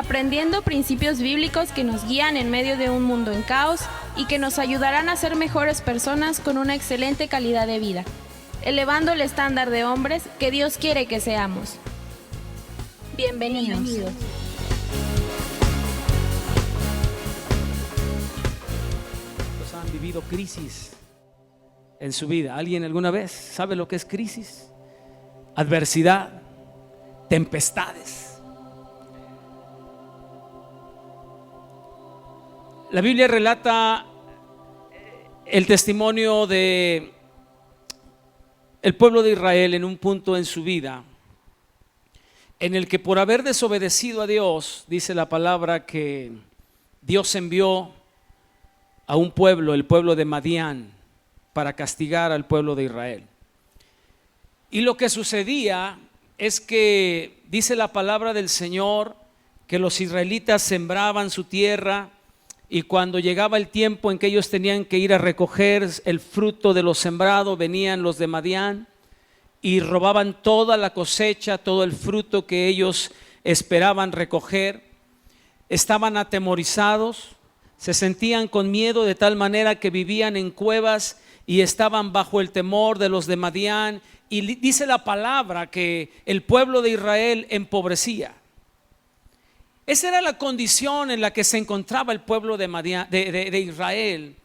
aprendiendo principios bíblicos que nos guían en medio de un mundo en caos y que nos ayudarán a ser mejores personas con una excelente calidad de vida, elevando el estándar de hombres que Dios quiere que seamos. Bienvenidos. ¿Cuántos han vivido crisis en su vida? ¿Alguien alguna vez sabe lo que es crisis? Adversidad, tempestades. La Biblia relata el testimonio de el pueblo de Israel en un punto en su vida en el que por haber desobedecido a Dios, dice la palabra que Dios envió a un pueblo, el pueblo de Madián, para castigar al pueblo de Israel. Y lo que sucedía es que dice la palabra del Señor que los israelitas sembraban su tierra y cuando llegaba el tiempo en que ellos tenían que ir a recoger el fruto de lo sembrado, venían los de Madián y robaban toda la cosecha, todo el fruto que ellos esperaban recoger. Estaban atemorizados, se sentían con miedo de tal manera que vivían en cuevas y estaban bajo el temor de los de Madián. Y dice la palabra que el pueblo de Israel empobrecía. Esa era la condición en la que se encontraba el pueblo de Israel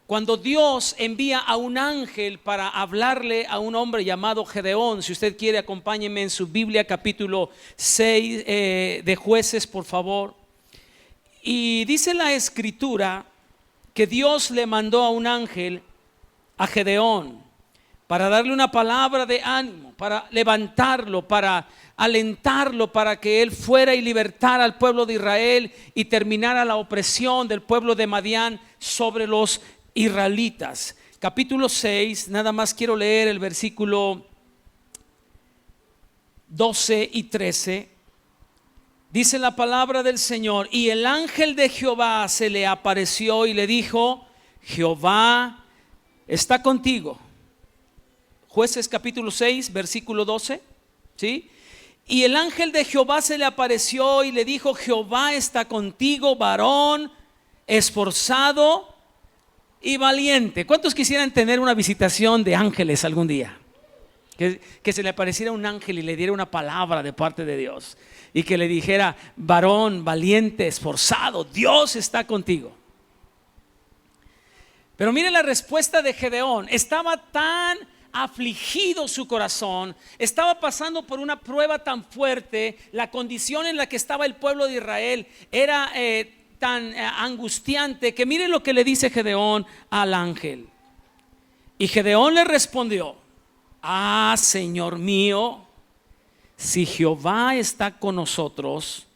cuando Dios envía a un ángel para hablarle a un hombre llamado Gedeón. Si usted quiere, acompáñeme en su Biblia, capítulo 6 de Jueces, por favor. Y dice la escritura que Dios le mandó a un ángel a Gedeón para darle una palabra de ánimo, para levantarlo, para alentarlo, para que él fuera y libertara al pueblo de Israel y terminara la opresión del pueblo de Madián sobre los israelitas. Capítulo 6, nada más quiero leer el versículo 12 y 13. Dice la palabra del Señor: y el ángel de Jehová se le apareció y le dijo: Jehová está contigo. Jueces capítulo 6, versículo 12, ¿sí? Y el ángel de Jehová se le apareció y le dijo: Jehová está contigo, varón esforzado y valiente. ¿Cuántos quisieran tener una visitación de ángeles algún día? Que se le apareciera un ángel y le diera una palabra de parte de Dios y que le dijera: varón valiente, esforzado, Dios está contigo. Pero mire la respuesta de Gedeón. Estaba tan afligido su corazón, estaba pasando por una prueba tan fuerte, la condición en la que estaba el pueblo de Israel era tan angustiante, que mire lo que le dice Gedeón al ángel. Y Gedeón le respondió: ah, Señor mío, si Jehová está con nosotros,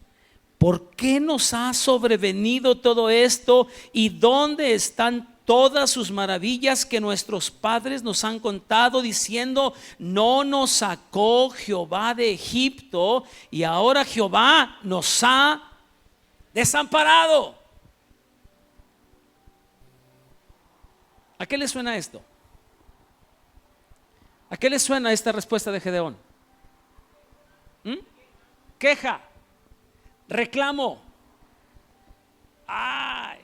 ¿por qué nos ha sobrevenido todo esto? ¿Y dónde están todas sus maravillas que nuestros padres nos han contado, diciendo: no nos sacó Jehová de Egipto, y ahora Jehová nos ha desamparado? ¿A qué le suena esto? ¿A qué le suena esta respuesta de Gedeón? Queja, reclamo. Ay,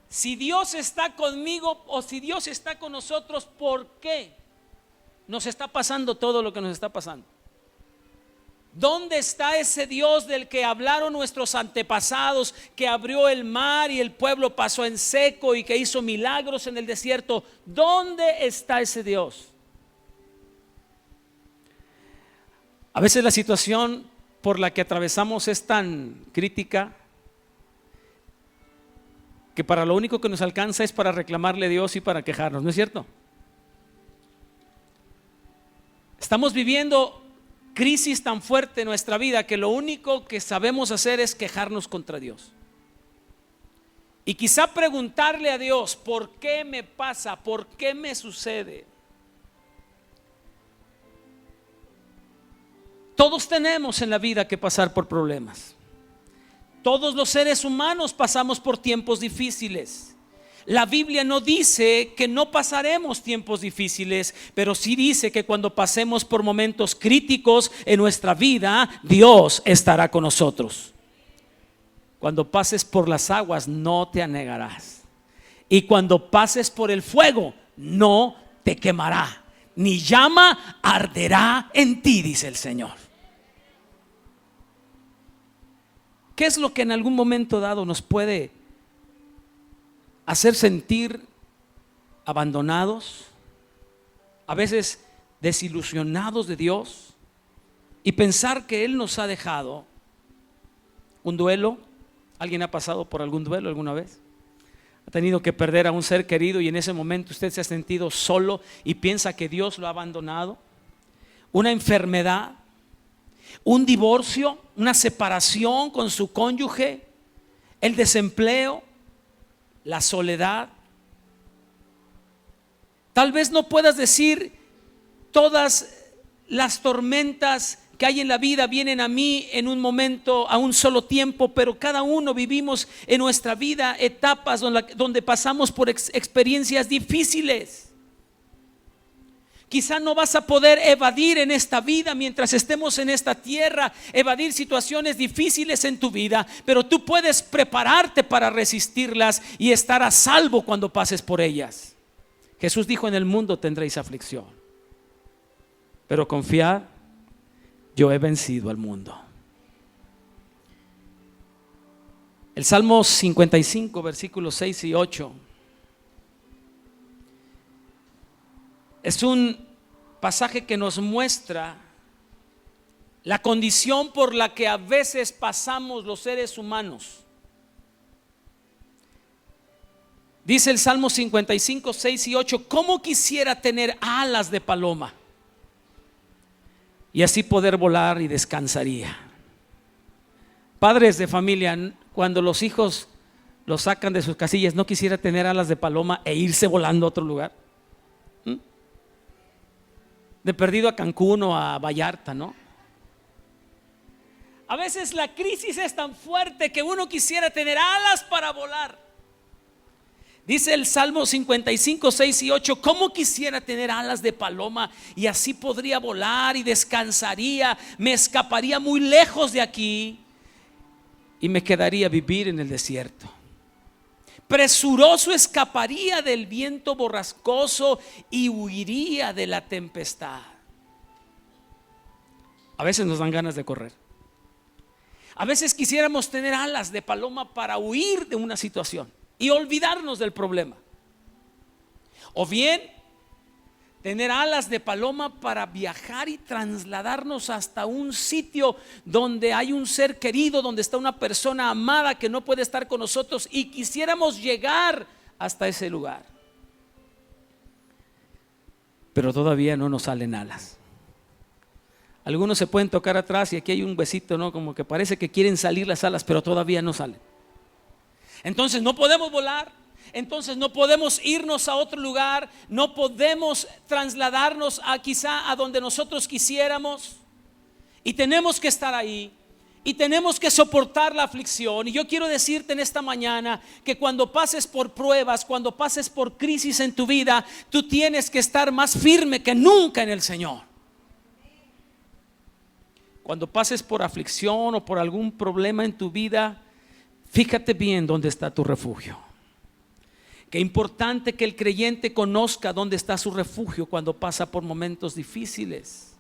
si Dios está conmigo o si Dios está con nosotros, ¿por qué nos está pasando todo lo que nos está pasando? ¿Dónde está ese Dios del que hablaron nuestros antepasados, que abrió el mar y el pueblo pasó en seco y que hizo milagros en el desierto? ¿Dónde está ese Dios? A veces la situación por la que atravesamos es tan crítica que para lo único que nos alcanza es para reclamarle a Dios y para quejarnos, ¿no es cierto? Estamos viviendo crisis tan fuerte en nuestra vida que lo único que sabemos hacer es quejarnos contra Dios. Y quizá preguntarle a Dios: ¿por qué me pasa? ¿Por qué me sucede? Todos tenemos en la vida que pasar por problemas. Todos los seres humanos pasamos por tiempos difíciles. La Biblia no dice que no pasaremos tiempos difíciles, pero sí dice que cuando pasemos por momentos críticos en nuestra vida, Dios estará con nosotros. cuando pases por las aguas no te anegarás, y cuando pases por el fuego no te quemará, ni llama arderá en ti, dice el Señor. ¿Qué es lo que en algún momento dado nos puede hacer sentir abandonados, a veces desilusionados de Dios, y pensar que Él nos ha dejado? Un duelo. ¿Alguien ha pasado por algún duelo alguna vez? ¿Ha tenido que perder a un ser querido y en ese momento usted se ha sentido solo y piensa que Dios lo ha abandonado? Una enfermedad, un divorcio, una separación con su cónyuge, el desempleo, la soledad. Tal vez no puedas decir: todas las tormentas que hay en la vida vienen a mí en un momento, a un solo tiempo, pero cada uno vivimos en nuestra vida etapas donde pasamos por experiencias difíciles. Quizá no vas a poder evadir en esta vida, mientras estemos en esta tierra, evadir situaciones difíciles en tu vida, pero tú puedes prepararte para resistirlas y estar a salvo cuando pases por ellas. Jesús dijo: en el mundo tendréis aflicción, pero confiad, yo he vencido al mundo. El Salmo 55, versículos 6 y 8 es un pasaje que nos muestra la condición por la que a veces pasamos los seres humanos. Dice el Salmo 55, 6 y 8: ¿cómo quisiera tener alas de paloma y así poder volar y descansaría? Padres de familia, cuando los hijos los sacan de sus casillas, ¿no quisiera tener alas de paloma e irse volando a otro lugar? De perdido a Cancún o a Vallarta, ¿no? A veces la crisis es tan fuerte que uno quisiera tener alas para volar. Dice el Salmo 55, 6 y 8: ¿cómo quisiera tener alas de paloma y así podría volar y descansaría? Me escaparía muy lejos de aquí y me quedaría a vivir en el desierto. Presuroso escaparía del viento borrascoso y huiría de la tempestad. A veces nos dan ganas de correr. A veces quisiéramos tener alas de paloma para huir de una situación y olvidarnos del problema. O bien tener alas de paloma para viajar y trasladarnos hasta un sitio donde hay un ser querido, donde está una persona amada que no puede estar con nosotros, y quisiéramos llegar hasta ese lugar, pero todavía no nos salen alas. Algunos se pueden tocar atrás y aquí hay un huesito, ¿no? Como que parece que quieren salir las alas, pero todavía no salen. Entonces no podemos volar. Entonces no podemos irnos a otro lugar, no podemos trasladarnos quizá a donde nosotros quisiéramos, y tenemos que estar ahí y tenemos que soportar la aflicción. Y yo quiero decirte en esta mañana que cuando pases por pruebas, cuando pases por crisis en tu vida, tú tienes que estar más firme que nunca en el Señor. Cuando pases por aflicción o por algún problema en tu vida, fíjate bien dónde está tu refugio. Qué importante que el creyente conozca dónde está su refugio cuando pasa por momentos difíciles.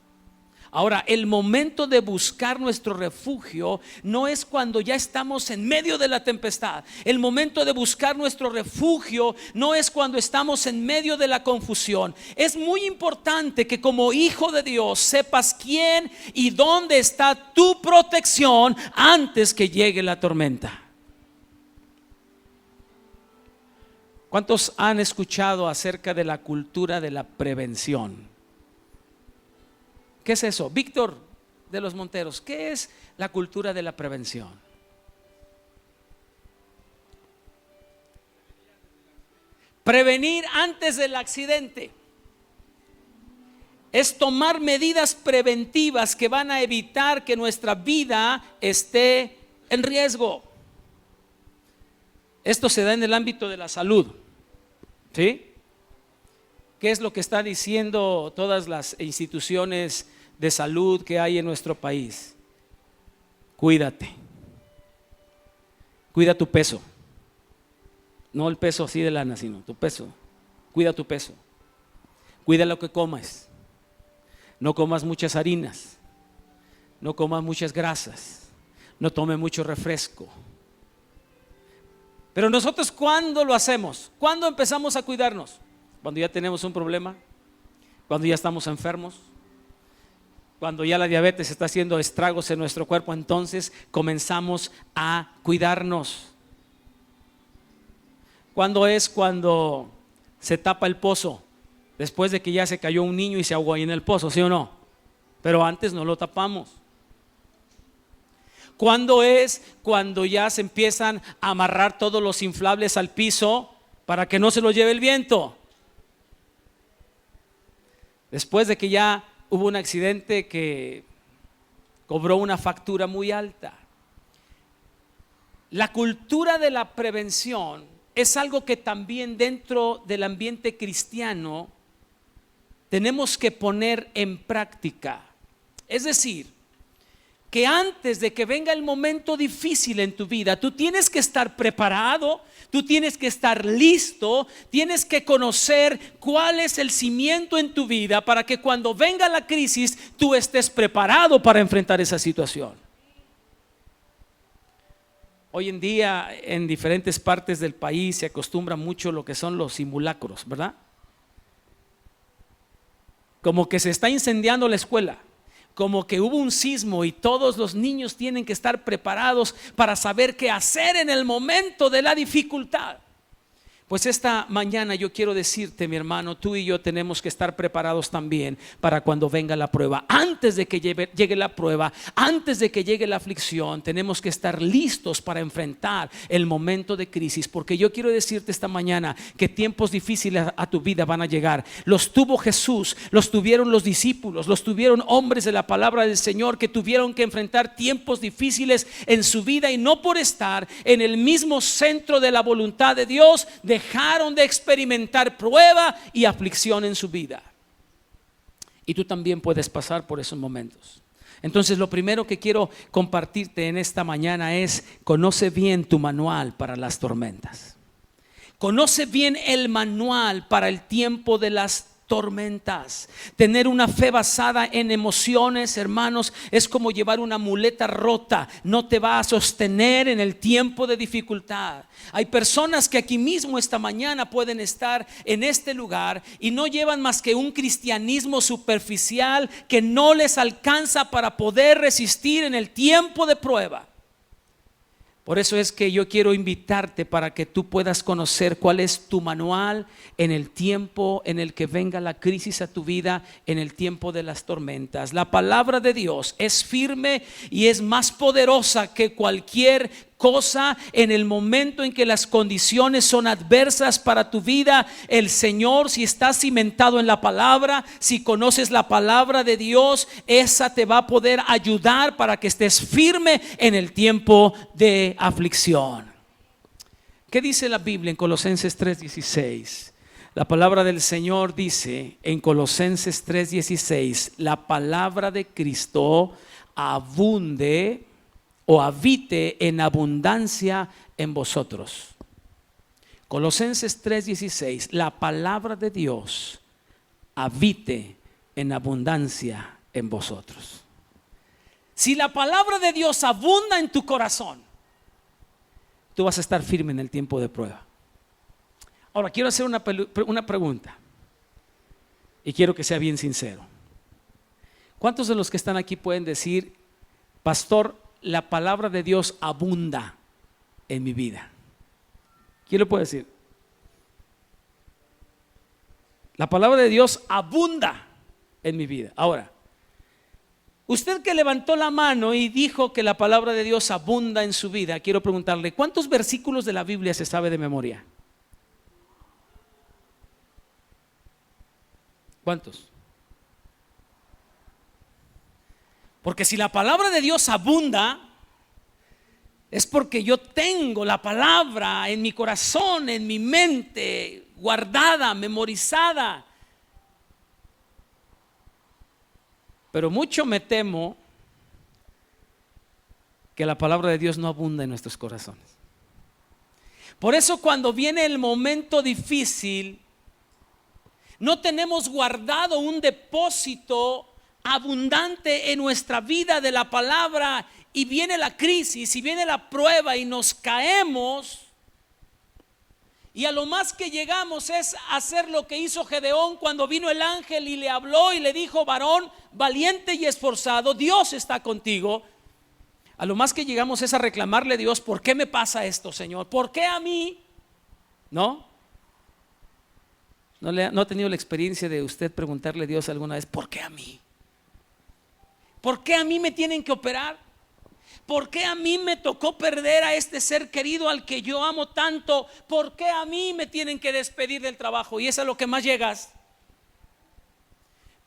Ahora, el momento de buscar nuestro refugio no es cuando ya estamos en medio de la tempestad. El momento de buscar nuestro refugio no es cuando estamos en medio de la confusión. Es muy importante que como hijo de Dios sepas quién y dónde está tu protección antes que llegue la tormenta. ¿Cuántos han escuchado acerca de la cultura de la prevención? ¿Qué es eso? Víctor de los Monteros, ¿qué es la cultura de la prevención? Prevenir antes del accidente. Es tomar medidas preventivas que van a evitar que nuestra vida esté en riesgo. Esto se da en el ámbito de la salud. ¿Sí? ¿Qué es lo que están diciendo todas las instituciones de salud que hay en nuestro país? Cuídate. Cuida tu peso. No el peso así de lana, sino tu peso. Cuida tu peso. Cuida lo que comas. No comas muchas harinas. No comas muchas grasas. No tomes mucho refresco. Pero nosotros, ¿cuándo lo hacemos? ¿Cuándo empezamos a cuidarnos? Cuando ya tenemos un problema, cuando ya estamos enfermos, cuando ya la diabetes está haciendo estragos en nuestro cuerpo, entonces comenzamos a cuidarnos. ¿Cuándo es cuando se tapa el pozo? Después de que ya se cayó un niño y se ahogó ahí en el pozo, ¿sí o no? Pero antes no lo tapamos. ¿Cuándo es cuando ya se empiezan a amarrar todos los inflables al piso para que no se los lleve el viento? Después de que ya hubo un accidente que cobró una factura muy alta. La cultura de la prevención es algo que también dentro del ambiente cristiano tenemos que poner en práctica. Es decir, que antes de que venga el momento difícil en tu vida, tú tienes que estar preparado, tú tienes que estar listo, tienes que conocer cuál es el cimiento en tu vida para que cuando venga la crisis tú estés preparado para enfrentar esa situación. Hoy en día en diferentes partes del país se acostumbra mucho lo que son los simulacros, ¿verdad? Como que se está incendiando la escuela, como que hubo un sismo y todos los niños tienen que estar preparados para saber qué hacer en el momento de la dificultad. Pues esta mañana yo quiero decirte, mi hermano, tú y yo tenemos que estar preparados también para cuando venga la prueba. Antes de que llegue la prueba, antes de que llegue la aflicción, tenemos que estar listos para enfrentar el momento de crisis. Porque yo quiero decirte esta mañana que tiempos difíciles a tu vida van a llegar. Los tuvo Jesús, los tuvieron los discípulos, los tuvieron hombres de la palabra del Señor que tuvieron que enfrentar tiempos difíciles en su vida, y no por estar en el mismo centro de la voluntad de Dios dejaron de experimentar prueba y aflicción en su vida. Y tú también puedes pasar por esos momentos. Entonces lo primero que quiero compartirte en esta mañana es: conoce bien tu manual para las tormentas. Conoce bien el manual para el tiempo de las tormentas. Tener una fe basada en emociones, hermanos, es como llevar una muleta rota. No te va a sostener en el tiempo de dificultad. Hay personas que aquí mismo esta mañana pueden estar en este lugar y no llevan más que un cristianismo superficial que no les alcanza para poder resistir en el tiempo de prueba. Por eso es que yo quiero invitarte para que tú puedas conocer cuál es tu manual en el tiempo en el que venga la crisis a tu vida, en el tiempo de las tormentas. La palabra de Dios es firme y es más poderosa que cualquier cosa. En el momento en que las condiciones son adversas para tu vida, el Señor, si estás cimentado en la palabra, si conoces la palabra de Dios, esa te va a poder ayudar para que estés firme en el tiempo de aflicción. ¿Qué dice la Biblia en Colosenses 3:16? La palabra del Señor dice en Colosenses 3:16: la palabra de Cristo abunde o habite en abundancia en vosotros. Colosenses 3:16: la palabra de Dios habite en abundancia en vosotros. Si la palabra de Dios abunda en tu corazón, tú vas a estar firme en el tiempo de prueba. Ahora quiero hacer una pregunta y quiero que sea bien sincero. ¿Cuántos de los que están aquí pueden decir: pastor, la palabra de Dios abunda en mi vida? ¿Quién lo puede decir? La palabra de Dios abunda en mi vida. Ahora, usted que levantó la mano y dijo que la palabra de Dios abunda en su vida, quiero preguntarle: ¿cuántos versículos de la Biblia se sabe de memoria? ¿Cuántos? Porque si la palabra de Dios abunda, es porque yo tengo la palabra en mi corazón, en mi mente, guardada, memorizada. Pero mucho me temo que la palabra de Dios no abunda en nuestros corazones. Por eso cuando viene el momento difícil, no tenemos guardado un depósito abundante en nuestra vida de la palabra, y viene la crisis y viene la prueba y nos caemos, y a lo más que llegamos es hacer lo que hizo Gedeón cuando vino el ángel y le habló y le dijo: varón valiente y esforzado, Dios está contigo. A lo más que llegamos es a reclamarle a Dios: ¿por qué me pasa esto, Señor? ¿Por qué a mí? ¿No ha tenido la experiencia de usted preguntarle a Dios alguna vez: ¿por qué a mí? ¿Por qué a mí me tienen que operar? ¿Por qué a mí me tocó perder a este ser querido al que yo amo tanto? ¿Por qué a mí me tienen que despedir del trabajo? Y es a lo que más llegas.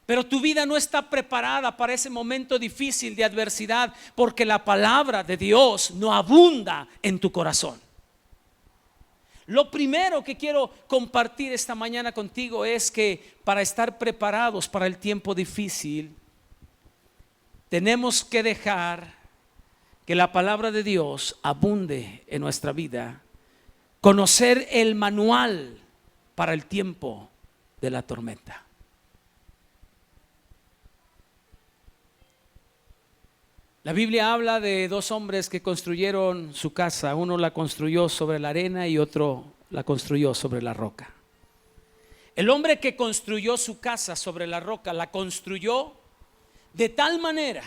Pero tu vida no está preparada para ese momento difícil de adversidad, porque la palabra de Dios no abunda en tu corazón. Lo primero que quiero compartir esta mañana contigo es que para estar preparados para el tiempo difícil, tenemos que dejar que la palabra de Dios abunde en nuestra vida, conocer el manual para el tiempo de la tormenta. La Biblia habla de dos hombres que construyeron su casa. Uno la construyó sobre la arena y otro la construyó sobre la roca. El hombre que construyó su casa sobre la roca la construyó de tal manera,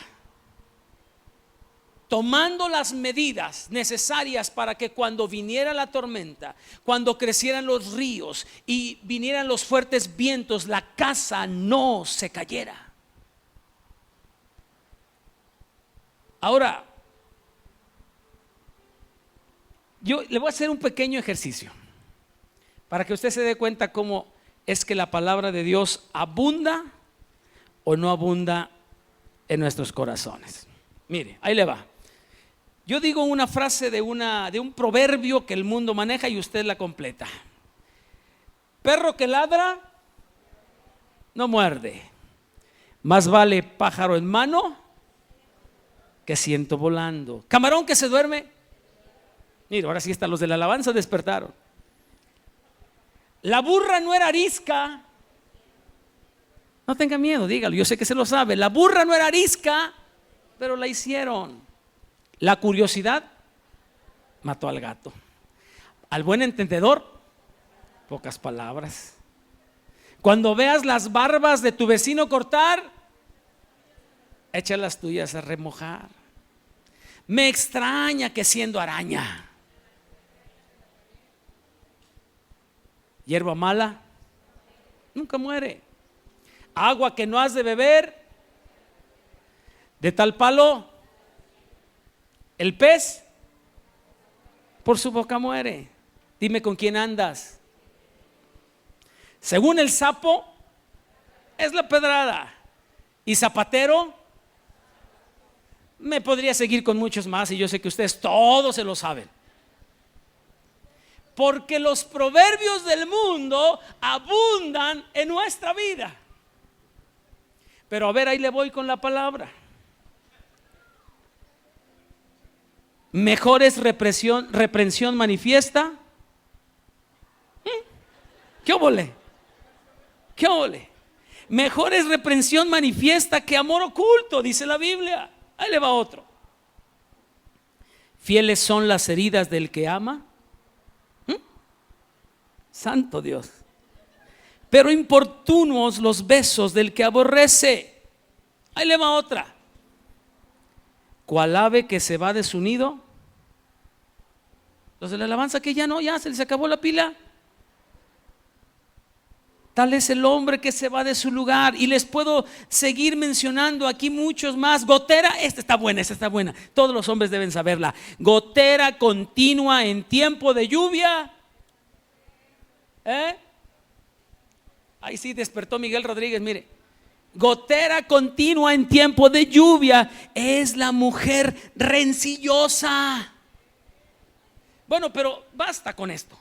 tomando las medidas necesarias para que cuando viniera la tormenta, cuando crecieran los ríos y vinieran los fuertes vientos, la casa no se cayera. Ahora, yo le voy a hacer un pequeño ejercicio para que usted se dé cuenta cómo es que la palabra de Dios abunda o no abunda en nuestros corazones. Mire, ahí le va. Yo digo una frase de un proverbio que el mundo maneja y usted la completa. Perro que ladra no muerde. Más vale pájaro en mano que ciento volando. Camarón que se duerme. Mira, ahora sí, hasta los de la alabanza despertaron. La burra no era arisca. No tenga miedo, dígalo, yo sé que se lo sabe. La burra no era arisca, pero la hicieron. La curiosidad mató al gato. Al buen entendedor, pocas palabras. Cuando veas las barbas de tu vecino cortar, echa las tuyas a remojar. Me extraña que siendo araña, hierba mala nunca muere. Agua que no has de beber, de tal palo el pez por su boca muere. Dime con quién andas. Según el sapo es la pedrada, y zapatero, me podría seguir con muchos más, y yo sé que ustedes todos se lo saben. Porque los proverbios del mundo abundan en nuestra vida. Pero a ver, ahí le voy con la palabra. Mejor es reprensión manifiesta. ¿Qué óvole? ¿Qué óvole? Mejor es reprensión manifiesta que amor oculto, dice la Biblia. Ahí le va otro. Fieles son las heridas del que ama. Santo Dios. Pero importunos los besos del que aborrece. Ahí le va otra. ¿Cuál ave que se va de su nido? Los de la alabanza que ya se les acabó la pila. Tal es el hombre que se va de su lugar. Y les puedo seguir mencionando aquí muchos más. Gotera, esta está buena. Todos los hombres deben saberla. Gotera continua en tiempo de lluvia. Ahí sí despertó Miguel Rodríguez, mire. Gotera continua en tiempo de lluvia es la mujer rencillosa. Bueno, pero basta con esto.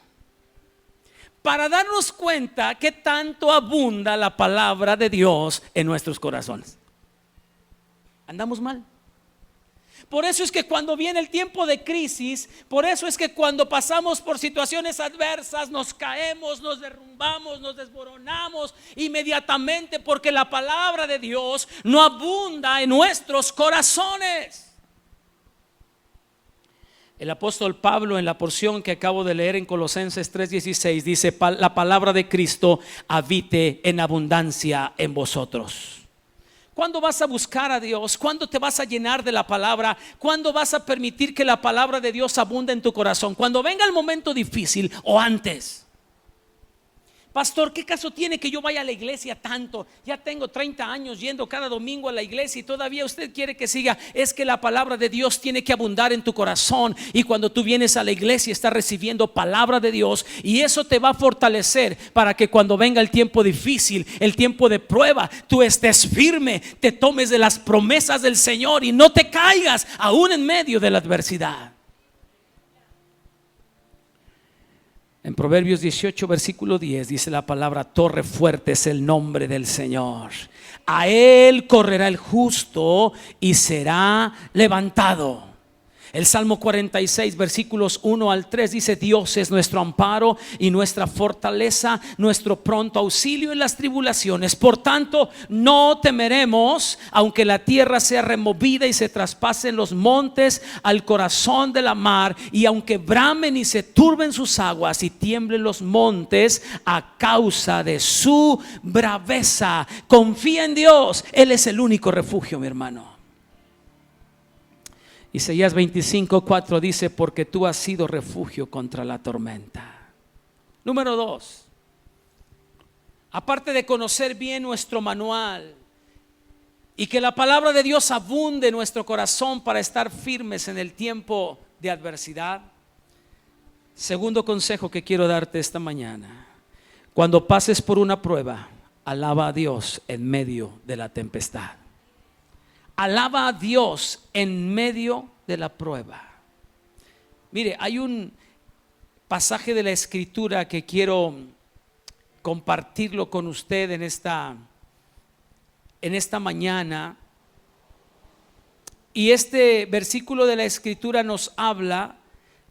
Para darnos cuenta que tanto abunda la palabra de Dios en nuestros corazones. Andamos mal. Por eso es que cuando viene el tiempo de crisis, por eso es que cuando pasamos por situaciones adversas, nos caemos, nos derrumbamos, nos desboronamos inmediatamente, porque la palabra de Dios no abunda en nuestros corazones. El apóstol Pablo, en la porción que acabo de leer en Colosenses 3:16, dice: la palabra de Cristo habite en abundancia en vosotros. ¿Cuándo vas a buscar a Dios? ¿Cuándo te vas a llenar de la palabra? ¿Cuándo vas a permitir que la palabra de Dios abunde en tu corazón? ¿Cuando venga el momento difícil o antes? Pastor, ¿qué caso tiene que yo vaya a la iglesia tanto? Ya tengo 30 años yendo cada domingo a la iglesia y todavía usted quiere que siga. Es que la palabra de Dios tiene que abundar en tu corazón, y cuando tú vienes a la iglesia estás recibiendo palabra de Dios, y eso te va a fortalecer para que cuando venga el tiempo difícil, el tiempo de prueba, tú estés firme, te tomes de las promesas del Señor y no te caigas aún en medio de la adversidad. En Proverbios 18, versículo 10 dice la palabra: torre fuerte es el nombre del Señor. A él correrá el justo y será levantado. El Salmo 46, versículos 1 al 3 dice: Dios es nuestro amparo y nuestra fortaleza, nuestro pronto auxilio en las tribulaciones. Por tanto, no temeremos, aunque la tierra sea removida y se traspasen los montes al corazón de la mar, y aunque bramen y se turben sus aguas y tiemblen los montes a causa de su braveza. Confía en Dios, Él es el único refugio, mi hermano. Isaías 25:4 dice: porque tú has sido refugio contra la tormenta. Número 2, aparte de conocer bien nuestro manual y que la palabra de Dios abunde en nuestro corazón para estar firmes en el tiempo de adversidad, segundo consejo que quiero darte esta mañana: cuando pases por una prueba, alaba a Dios en medio de la tempestad. Alaba a Dios en medio de la prueba. Mire, hay un pasaje de la Escritura que quiero compartirlo con usted en esta mañana. Y este versículo de la Escritura nos habla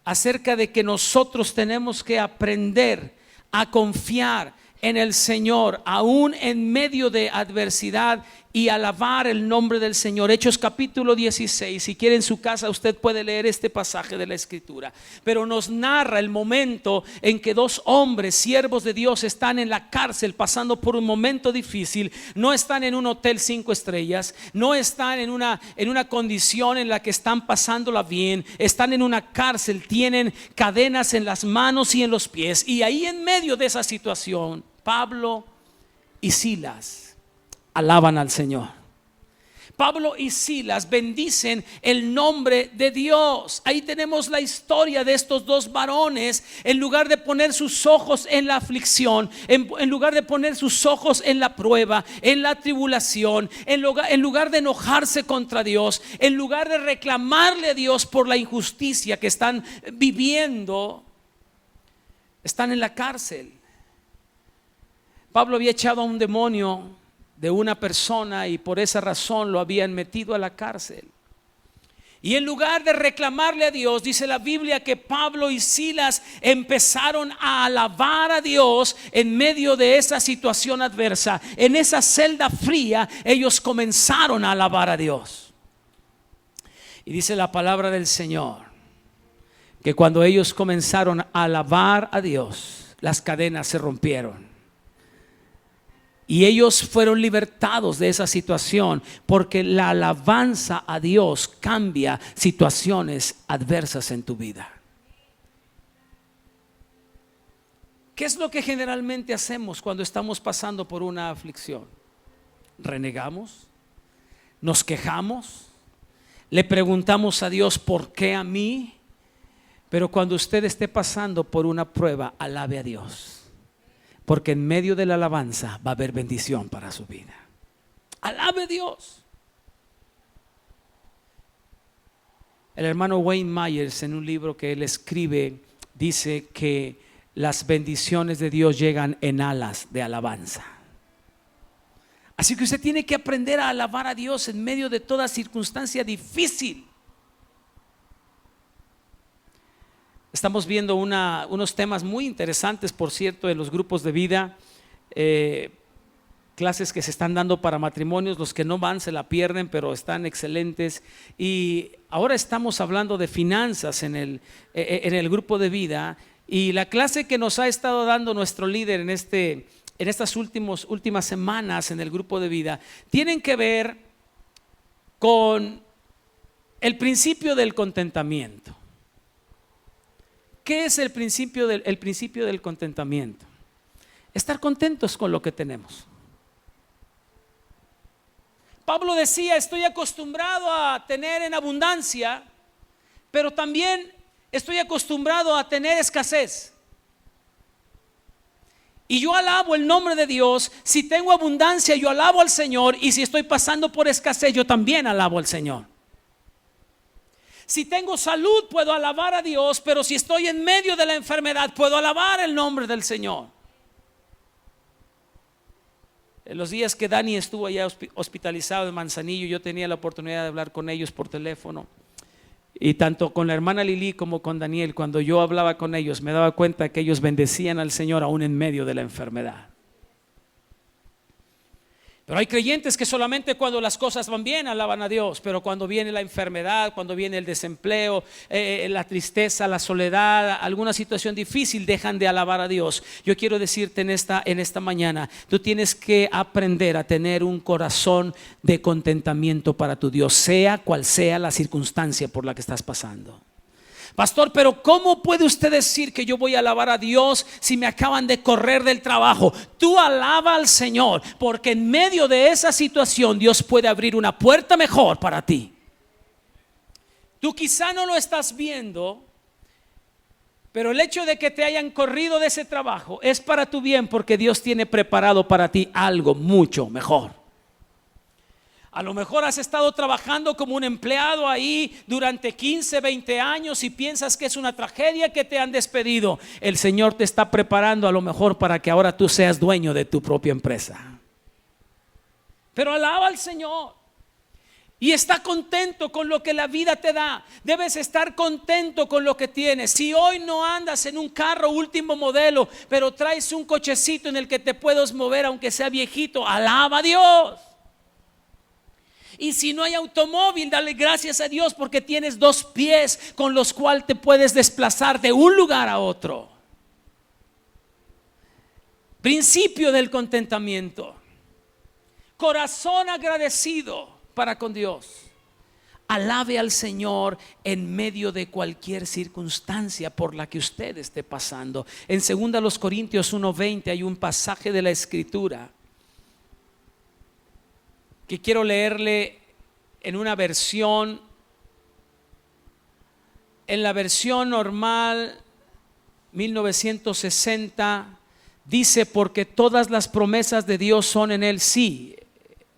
acerca de que nosotros tenemos que aprender a confiar en el Señor, aún en medio de adversidad, y alabar el nombre del Señor. Hechos capítulo 16, si quiere en su casa usted puede leer este pasaje de la Escritura, pero nos narra el momento en que dos hombres, siervos de Dios, están en la cárcel pasando por un momento difícil. No están en un hotel 5 estrellas, no están en una condición en la que están pasándola bien, están en una cárcel, tienen cadenas en las manos y en los pies, y ahí en medio de esa situación, Pablo y Silas alaban al Señor. Pablo y Silas bendicen el nombre de Dios. Ahí tenemos la historia de estos dos varones. En lugar de poner sus ojos en la aflicción, en lugar de poner sus ojos en la prueba, en la tribulación, en lugar de enojarse contra Dios, en lugar de reclamarle a Dios por la injusticia que están viviendo, están en la cárcel. Pablo había echado a un demonio de una persona y por esa razón lo habían metido a la cárcel. Y en lugar de reclamarle a Dios, dice la Biblia que Pablo y Silas empezaron a alabar a Dios en medio de esa situación adversa. En esa celda fría ellos comenzaron a alabar a Dios. Y dice la palabra del Señor que cuando ellos comenzaron a alabar a Dios, las cadenas se rompieron. Y ellos fueron libertados de esa situación, porque la alabanza a Dios cambia situaciones adversas en tu vida. ¿Qué es lo que generalmente hacemos cuando estamos pasando por una aflicción? ¿Renegamos? ¿Nos quejamos? ¿Le preguntamos a Dios por qué a mí? Pero cuando usted esté pasando por una prueba, alabe a Dios, porque en medio de la alabanza va a haber bendición para su vida. Alabe a Dios. El hermano Wayne Myers, en un libro que él escribe, dice que las bendiciones de Dios llegan en alas de alabanza. Así que usted tiene que aprender a alabar a Dios en medio de toda circunstancia difícil. Estamos viendo unos temas muy interesantes, por cierto, en los grupos de vida, clases que se están dando para matrimonios. Los que no van se la pierden, pero están excelentes. Y ahora estamos hablando de finanzas en el grupo de vida. Y la clase que nos ha estado dando nuestro líder en estas últimas semanas en el grupo de vida tienen que ver con el principio del contentamiento. ¿Qué es el principio del contentamiento? Estar contentos con lo que tenemos. Pablo decía: estoy acostumbrado a tener en abundancia, pero también estoy acostumbrado a tener escasez. Y yo alabo el nombre de Dios. Si tengo abundancia, yo alabo al Señor. Y si estoy pasando por escasez, yo también alabo al Señor. Si tengo salud, puedo alabar a Dios. Pero si estoy en medio de la enfermedad, puedo alabar el nombre del Señor. En los días que Dani estuvo allá hospitalizado en Manzanillo, yo tenía la oportunidad de hablar con ellos por teléfono. Y tanto con la hermana Lili como con Daniel, cuando yo hablaba con ellos, me daba cuenta que ellos bendecían al Señor aún en medio de la enfermedad. Pero hay creyentes que solamente cuando las cosas van bien alaban a Dios, pero cuando viene la enfermedad, cuando viene el desempleo, la tristeza, la soledad, alguna situación difícil, dejan de alabar a Dios. Yo quiero decirte en esta mañana, tú tienes que aprender a tener un corazón de contentamiento para tu Dios, sea cual sea la circunstancia por la que estás pasando. Pastor, pero ¿cómo puede usted decir que yo voy a alabar a Dios si me acaban de correr del trabajo? Tú alaba al Señor, porque en medio de esa situación Dios puede abrir una puerta mejor para ti. Tú quizá no lo estás viendo, pero el hecho de que te hayan corrido de ese trabajo es para tu bien, porque Dios tiene preparado para ti algo mucho mejor. A lo mejor has estado trabajando como un empleado ahí durante 15, 20 años y piensas que es una tragedia que te han despedido. El Señor te está preparando a lo mejor para que ahora tú seas dueño de tu propia empresa. Pero alaba al Señor y está contento con lo que la vida te da. Debes estar contento con lo que tienes. Si hoy no andas en un carro último modelo, pero traes un cochecito en el que te puedes mover aunque sea viejito, alaba a Dios. Y si no hay automóvil, dale gracias a Dios porque tienes 2 pies con los cuales te puedes desplazar de un lugar a otro. Principio del contentamiento. Corazón agradecido para con Dios. Alabe al Señor en medio de cualquier circunstancia por la que usted esté pasando. En 2 Corintios 1:20 hay un pasaje de la Escritura que quiero leerle en una versión, en la versión normal 1960, dice: porque todas las promesas de Dios son en Él sí.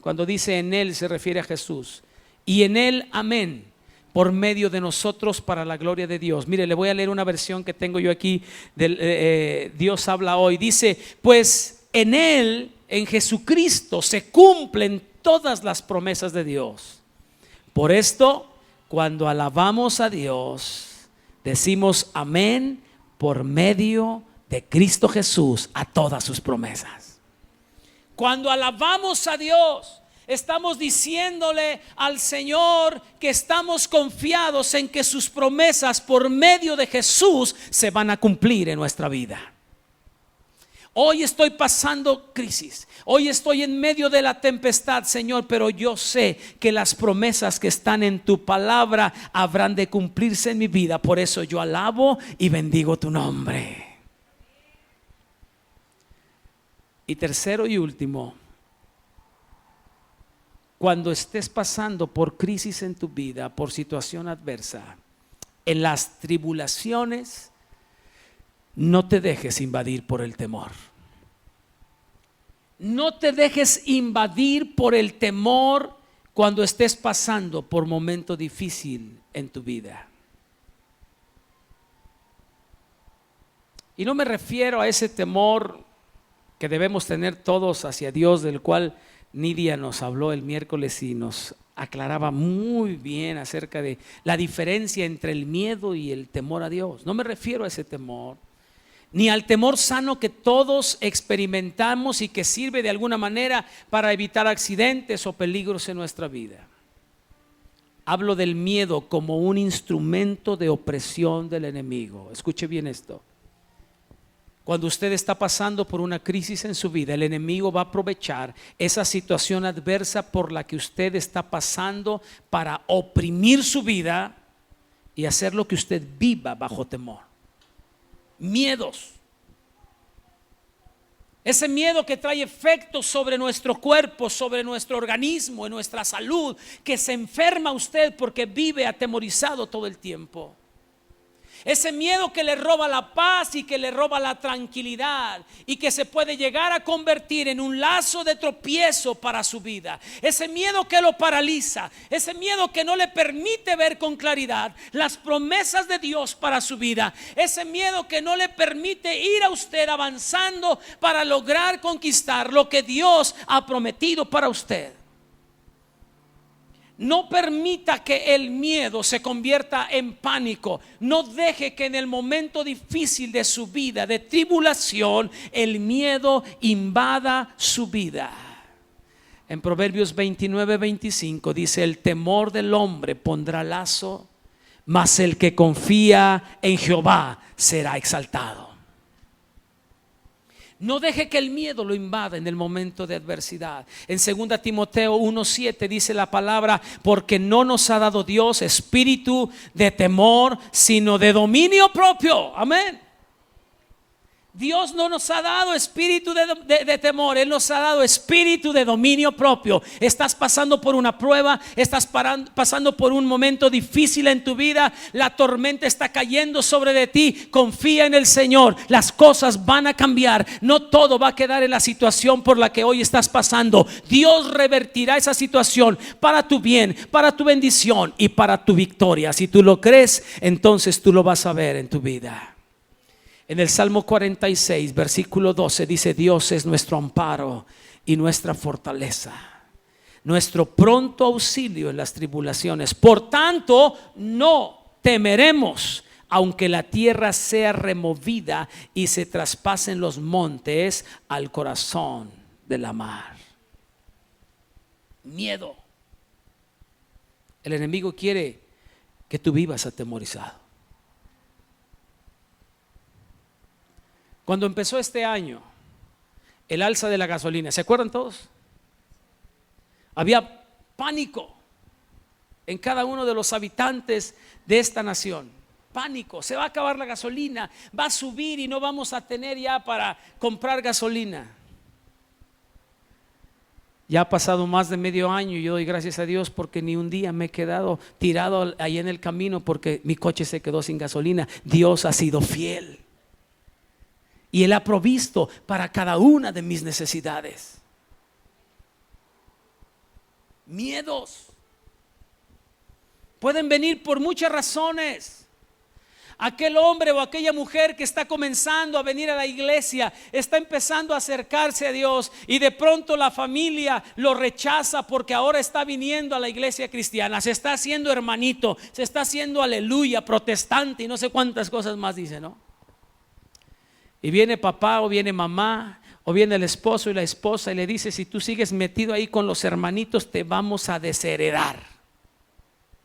Cuando dice en Él se refiere a Jesús. Y en Él amén, por medio de nosotros para la gloria de Dios. Mire, le voy a leer una versión que tengo yo aquí del Dios habla hoy. Dice: pues en Él, en Jesucristo, se cumplen todas las promesas de Dios. Por esto, cuando alabamos a Dios, decimos amén por medio de Cristo Jesús a todas sus promesas. Cuando alabamos a Dios, estamos diciéndole al Señor que estamos confiados en que sus promesas por medio de Jesús se van a cumplir en nuestra vida. Hoy estoy pasando crisis, hoy estoy en medio de la tempestad, Señor, pero yo sé que las promesas que están en tu palabra habrán de cumplirse en mi vida. Por eso yo alabo y bendigo tu nombre. Y tercero y último, cuando estés pasando por crisis en tu vida, por situación adversa, en las tribulaciones, no te dejes invadir por el temor. No te dejes invadir por el temor cuando estés pasando por momento difícil en tu vida. Y no me refiero a ese temor que debemos tener todos hacia Dios, del cual Nidia nos habló el miércoles y nos aclaraba muy bien acerca de la diferencia entre el miedo y el temor a Dios. No me refiero a ese temor, ni al temor sano que todos experimentamos y que sirve de alguna manera para evitar accidentes o peligros en nuestra vida. Hablo del miedo como un instrumento de opresión del enemigo. Escuche bien esto. Cuando usted está pasando por una crisis en su vida, el enemigo va a aprovechar esa situación adversa por la que usted está pasando para oprimir su vida y hacer lo que usted viva bajo temor. Miedos. Ese miedo que trae efectos sobre nuestro cuerpo, sobre nuestro organismo, en nuestra salud, que se enferma usted porque vive atemorizado todo el tiempo. Ese miedo que le roba la paz y que le roba la tranquilidad y que se puede llegar a convertir en un lazo de tropiezo para su vida. Ese miedo que lo paraliza, ese miedo que no le permite ver con claridad las promesas de Dios para su vida. Ese miedo que no le permite ir a usted avanzando para lograr conquistar lo que Dios ha prometido para usted. No permita que el miedo se convierta en pánico. No deje que en el momento difícil de su vida, de tribulación, el miedo invada su vida. En Proverbios 29:25 dice: el temor del hombre pondrá lazo, mas el que confía en Jehová será exaltado. No deje que el miedo lo invada en el momento de adversidad. En 2 Timoteo 1:7 dice la palabra: porque no nos ha dado Dios espíritu de temor, sino de dominio propio. Amén. Dios no nos ha dado espíritu de temor, Él nos ha dado espíritu de dominio propio. Estás pasando por una prueba, estás pasando por un momento difícil en tu vida, la tormenta está cayendo sobre de ti. Confía en el Señor, las cosas van a cambiar. No todo va a quedar en la situación por la que hoy estás pasando. Dios revertirá esa situación para tu bien, para tu bendición y para tu victoria. Si tú lo crees, entonces tú lo vas a ver en tu vida. En el Salmo 46, versículo 12 dice: Dios es nuestro amparo y nuestra fortaleza, nuestro pronto auxilio en las tribulaciones. Por tanto, no temeremos, aunque la tierra sea removida y se traspasen los montes al corazón de la mar. Miedo. El enemigo quiere que tú vivas atemorizado. Cuando empezó este año, el alza de la gasolina, ¿se acuerdan todos? Había pánico en cada uno de los habitantes de esta nación. Pánico, se va a acabar la gasolina, va a subir y no vamos a tener ya para comprar gasolina. Ya ha pasado más de medio año y yo doy gracias a Dios porque ni un día me he quedado tirado ahí en el camino porque mi coche se quedó sin gasolina. Dios ha sido fiel. Y Él ha provisto para cada una de mis necesidades. Miedos pueden venir por muchas razones. Aquel hombre o aquella mujer que está comenzando a venir a la iglesia, está empezando a acercarse a Dios y de pronto la familia lo rechaza porque ahora está viniendo a la iglesia cristiana. Se está haciendo hermanito, se está haciendo aleluya, protestante y no sé cuántas cosas más dice, ¿no? Y viene papá o viene mamá o viene el esposo y la esposa y le dice: si tú sigues metido ahí con los hermanitos te vamos a desheredar.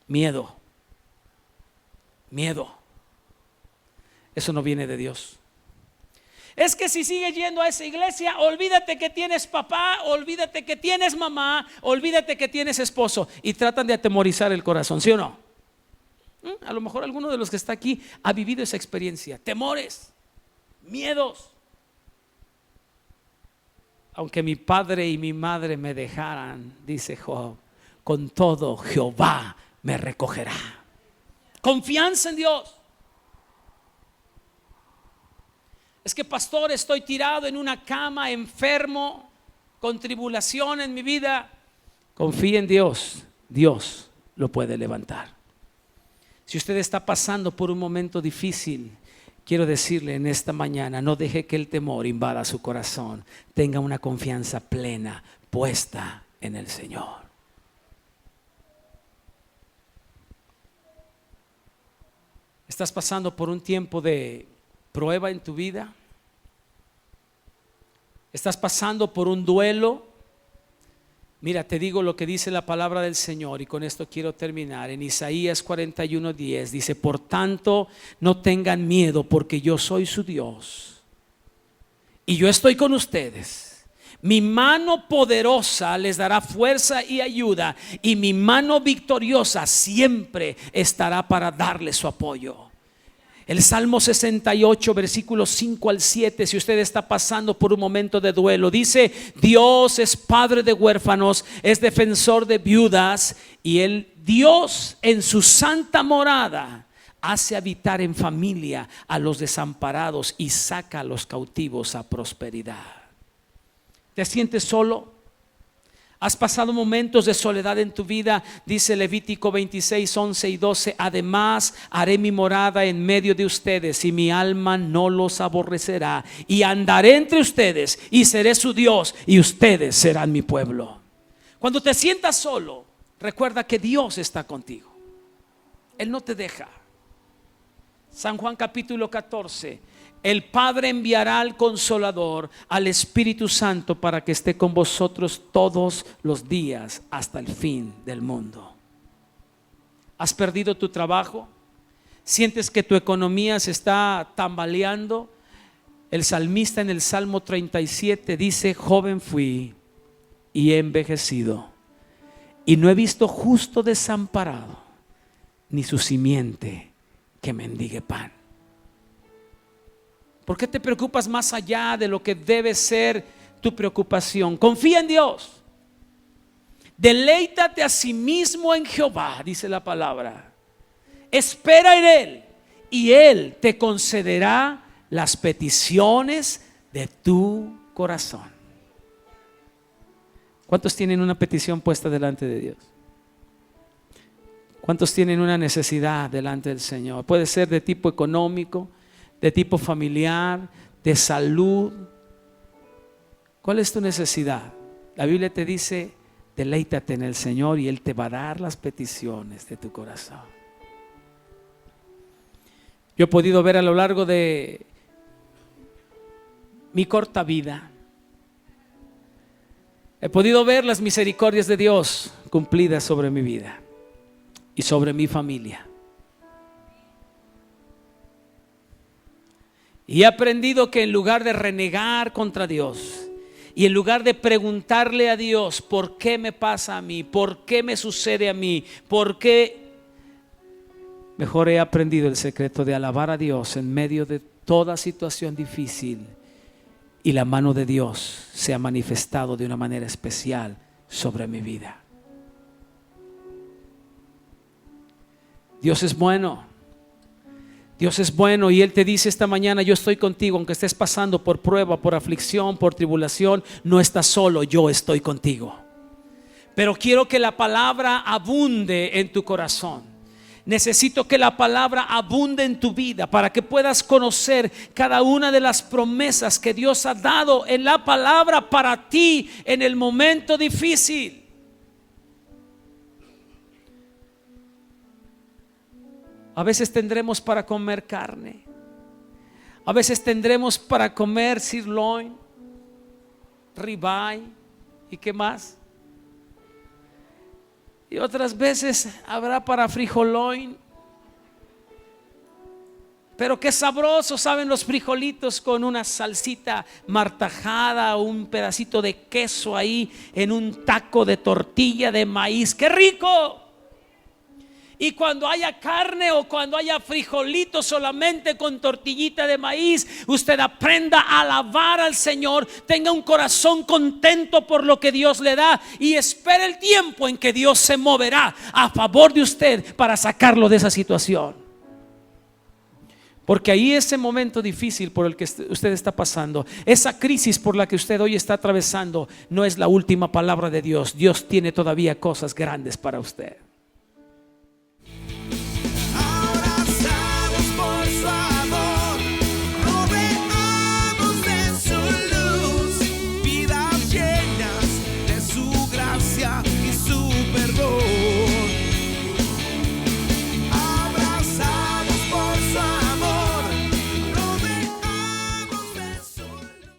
Miedo. Miedo. Eso no viene de Dios. Es que si sigues yendo a esa iglesia, olvídate que tienes papá, olvídate que tienes mamá, olvídate que tienes esposo. Y tratan de atemorizar el corazón, ¿sí o no? A lo mejor alguno de los que está aquí ha vivido esa experiencia. Temores. Miedos. Aunque mi padre y mi madre me dejaran, dice Job, con todo Jehová me recogerá. Confianza en Dios. Es que pastor, estoy tirado en una cama, enfermo, con tribulación en mi vida. Confía en Dios, Dios lo puede levantar. Si usted está pasando por un momento difícil quiero decirle en esta mañana, no deje que el temor invada su corazón. Tenga una confianza plena puesta en el Señor. ¿Estás pasando por un tiempo de prueba en tu vida? ¿Estás pasando por un duelo? Mira, te digo lo que dice la palabra del Señor y con esto quiero terminar. En Isaías 41:10 dice: por tanto, no tengan miedo, porque yo soy su Dios y yo estoy con ustedes. Mi mano poderosa les dará fuerza y ayuda, y mi mano victoriosa siempre estará para darles su apoyo. El Salmo 68, versículos 5 al 7, si usted está pasando por un momento de duelo, dice: Dios es padre de huérfanos, es defensor de viudas, y el Dios en su santa morada hace habitar en familia a los desamparados y saca a los cautivos a prosperidad. ¿Te sientes solo? ¿Has pasado momentos de soledad en tu vida? Dice Levítico 26, 11 y 12: además haré mi morada en medio de ustedes, y mi alma no los aborrecerá, y andaré entre ustedes y seré su Dios, y ustedes serán mi pueblo. Cuando te sientas solo, recuerda que Dios está contigo. Él no te deja. San Juan capítulo 14: el Padre enviará al Consolador, al Espíritu Santo, para que esté con vosotros todos los días hasta el fin del mundo. ¿Has perdido tu trabajo? ¿Sientes que tu economía se está tambaleando? El salmista en el Salmo 37 dice: joven fui y he envejecido, y no he visto justo desamparado, ni su simiente que mendigue pan. ¿Por qué te preocupas más allá de lo que debe ser tu preocupación? Confía en Dios. Deleítate a sí mismo en Jehová, dice la palabra. Espera en Él, y Él te concederá las peticiones de tu corazón. ¿Cuántos tienen una petición puesta delante de Dios? ¿Cuántos tienen una necesidad delante del Señor? Puede ser de tipo económico, de tipo familiar, de salud. ¿Cuál es tu necesidad? La Biblia te dice: deleítate en el Señor y Él te va a dar las peticiones de tu corazón. Yo he podido ver a lo largo de mi corta vida, he podido ver las misericordias de Dios cumplidas sobre mi vida y sobre mi familia. Y he aprendido que en lugar de renegar contra Dios y en lugar de preguntarle a Dios: ¿por qué me pasa a mí? ¿Por qué me sucede a mí? ¿Por qué? Mejor he aprendido el secreto de alabar a Dios en medio de toda situación difícil, y la mano de Dios se ha manifestado de una manera especial sobre mi vida. Dios es bueno. Dios es bueno, y Él te dice esta mañana: yo estoy contigo. Aunque estés pasando por prueba, por aflicción, por tribulación, no estás solo, yo estoy contigo. Pero quiero que la palabra abunde en tu corazón. Necesito que la palabra abunde en tu vida para que puedas conocer cada una de las promesas que Dios ha dado en la palabra para ti en el momento difícil. A veces tendremos para comer carne, a veces tendremos para comer sirloin, ribeye y qué más. Y otras veces habrá para frijoloin. Pero qué sabroso saben los frijolitos con una salsita martajada, un pedacito de queso ahí en un taco de tortilla de maíz. ¡Qué rico! Y cuando haya carne o cuando haya frijolitos solamente con tortillita de maíz, usted aprenda a alabar al Señor, tenga un corazón contento por lo que Dios le da y espere el tiempo en que Dios se moverá a favor de usted para sacarlo de esa situación. Porque ahí ese momento difícil por el que usted está pasando, esa crisis por la que usted hoy está atravesando, no es la última palabra de Dios. Dios tiene todavía cosas grandes para usted.